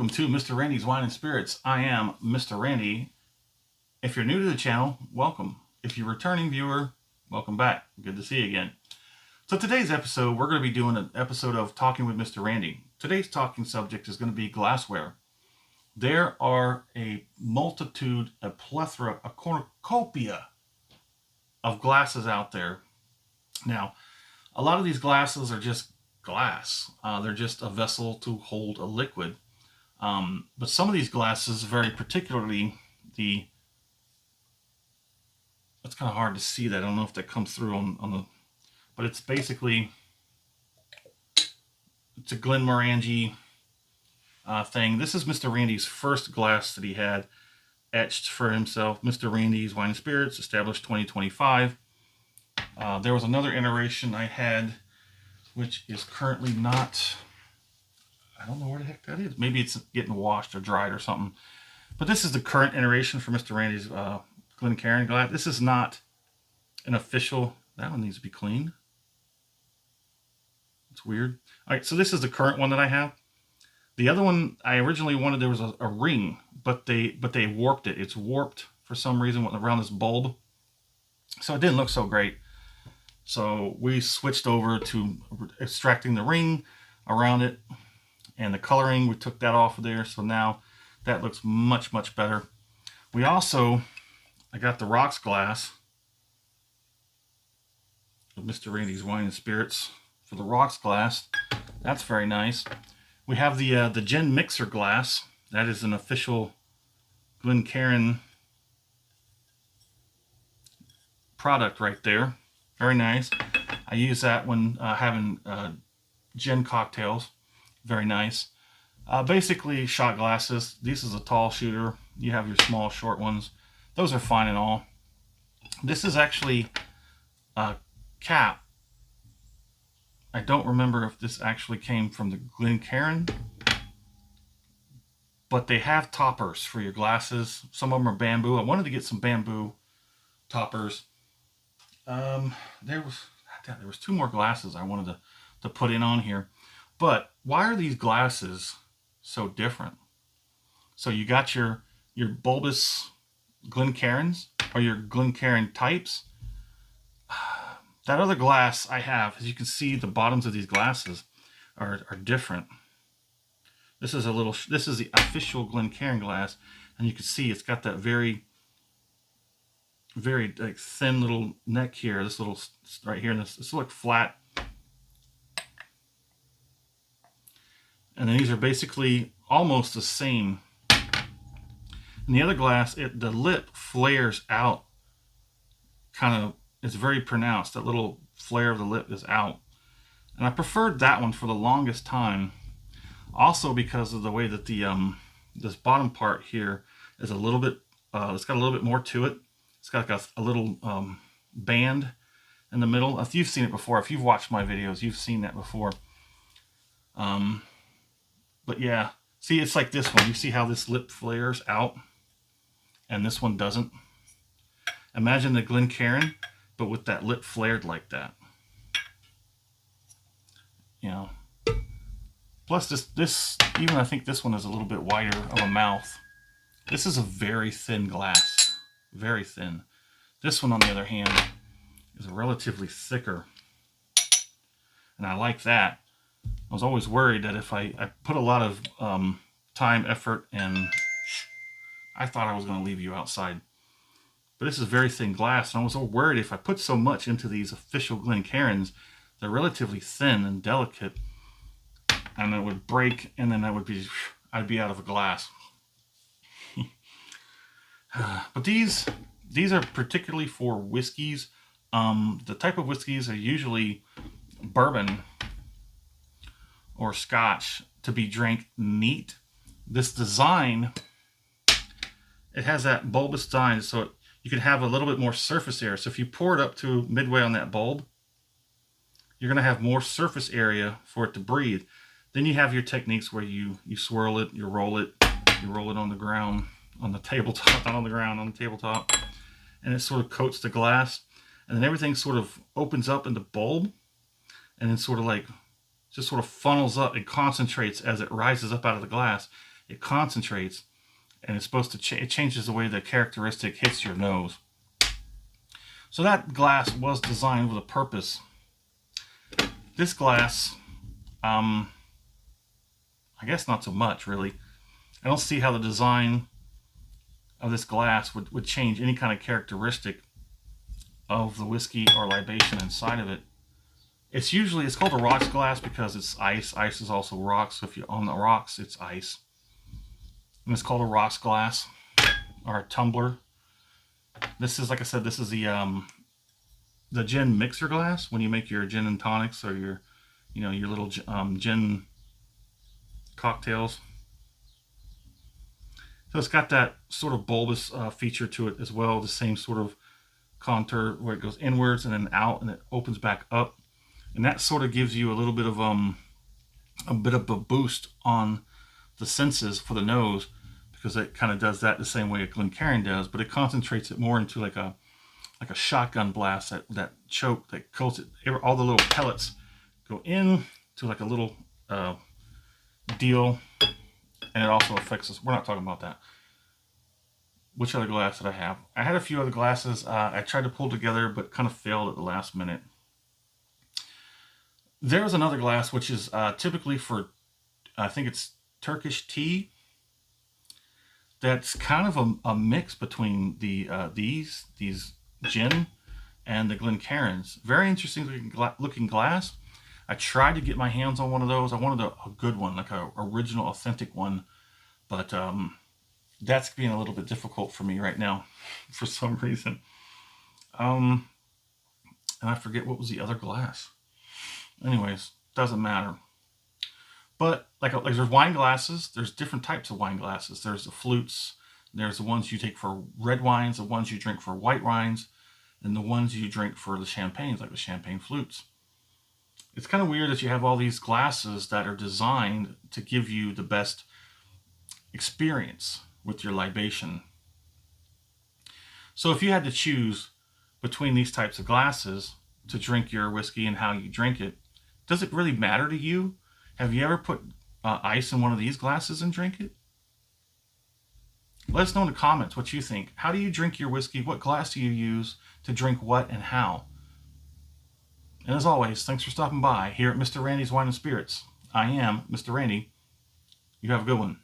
welcome to Mr. Randy's Wine and Spirits. I am Mr. Randy. If you're new to the channel, welcome. If you're a returning viewer, welcome back. Good to see you again. So today's episode, we're going to be doing an episode of Talking with Mr. Randy. Today's talking subject is going to be glassware. There are a multitude, a plethora, a cornucopia of glasses out there. Now, a lot of these glasses are just glass. They're just a vessel to hold a liquid. But some of these glasses, very particularly it's kind of hard to see that. I don't know if that comes through on the, but it's basically, it's a Glenmorangie thing. This is Mr. Randy's first glass that he had etched for himself. Mr. Randy's Wine and Spirits, established 2025. There was another iteration I had, which is currently not, I don't know where the heck that is. Maybe it's getting washed or dried or something. But this is the current iteration for Mr. Randy's Glencairn glass. This is not an official, that one needs to be cleaned. It's weird. All right, so this is the current one that I have. The other one I originally wanted, there was a ring, but they warped it. It's warped for some reason around this bulb. So it didn't look so great. So we switched over to extracting the ring around it and the coloring. We took that off of there. So now that looks much, much better. We also, I got the rocks glass of Mr. Randy's Wine and Spirits for the rocks glass. That's very nice. We have the gin mixer glass. That is an official Glencairn product right there. Very nice. I use that when having gin cocktails. Very nice. Basically shot glasses. This is a tall shooter. You have your small short ones. Those are fine and all. This is actually a cap. I don't remember if this actually came from the Glencairn, but they have toppers for your glasses. Some of them are bamboo. I wanted to get some bamboo toppers. There was two more glasses I wanted to put in on here. But why are these glasses so different? So you got your bulbous Glencairns or your Glencairn types. That other glass I have, as you can see, the bottoms of these glasses are different. This is the official Glencairn glass, and you can see it's got that very like thin little neck here. This little right here, and this look flat. And then these are basically almost the same. In the other glass, the lip flares out. Kind of, it's very pronounced. That little flare of the lip is out. And I preferred that one for the longest time. Also because of the way that the this bottom part here is a little bit, it's got a little bit more to it. It's got like a little band in the middle. If you've seen it before, if you've watched my videos, you've seen that before. But yeah, see, it's like this one. You see how this lip flares out and this one doesn't? Imagine the Glencairn, but with that lip flared like that. You know. Plus this even I think this one is a little bit wider of a mouth. This is a very thin glass. Very thin. This one, on the other hand, is relatively thicker. And I like that. I was always worried that if I put a lot of time, effort, and I thought I was going to leave you outside. But this is very thin glass, and I was so worried if I put so much into these official Glencairns, they're relatively thin and delicate, and it would break, and then I'd be out of a glass. But these are particularly for whiskeys. The type of whiskeys are usually bourbon or scotch to be drank neat. This design, it has that bulbous design, so you can have a little bit more surface area. So if you pour it up to midway on that bulb, you're going to have more surface area for it to breathe. Then you have your techniques where you swirl it, you roll it on the ground, on the tabletop, not on the ground, on the tabletop, and it sort of coats the glass, and then everything sort of opens up in the bulb, and then sort of like just sort of funnels up and concentrates as it rises up out of the glass. it concentrates, and it's supposed to it changes the way the characteristic hits your nose. So that glass was designed with a purpose. This glass, I guess not so much, really. I don't see how the design of this glass would change any kind of characteristic of the whiskey or libation inside of it. It's called a rocks glass because it's ice. Ice is also rocks. So if you're on the rocks, it's ice. And it's called a rocks glass or a tumbler. This is, like I said, this is the gin mixer glass when you make your gin and tonics or your little gin cocktails. So it's got that sort of bulbous feature to it as well, the same sort of contour where it goes inwards and then out and it opens back up. And that sort of gives you a little bit of a boost on the senses for the nose, because it kind of does that the same way a Glencairn does, but it concentrates it more into like a shotgun blast, that choke that coats it. All the little pellets go in to like a little deal, and it also affects us. We're not talking about that. Which other glass did I have? I had a few other glasses I tried to pull together, but kind of failed at the last minute. There's another glass which is typically for, I think it's Turkish tea. That's kind of a mix between these gin and the Glencairns. Very interesting looking glass. I tried to get my hands on one of those. I wanted a good one, like a original, authentic one, but that's being a little bit difficult for me right now for some reason. And I forget what was the other glass. Anyways, doesn't matter. But like there's wine glasses. There's different types of wine glasses. There's the flutes. There's the ones you take for red wines, the ones you drink for white wines, and the ones you drink for the champagnes, like the champagne flutes. It's kind of weird that you have all these glasses that are designed to give you the best experience with your libation. So if you had to choose between these types of glasses to drink your whiskey and how you drink it, does it really matter to you? Have you ever put ice in one of these glasses and drink it? Let us know in the comments what you think. How do you drink your whiskey? What glass do you use to drink what and how? And as always, thanks for stopping by here at Mr. Randy's Wine and Spirits. I am Mr. Randy. You have a good one.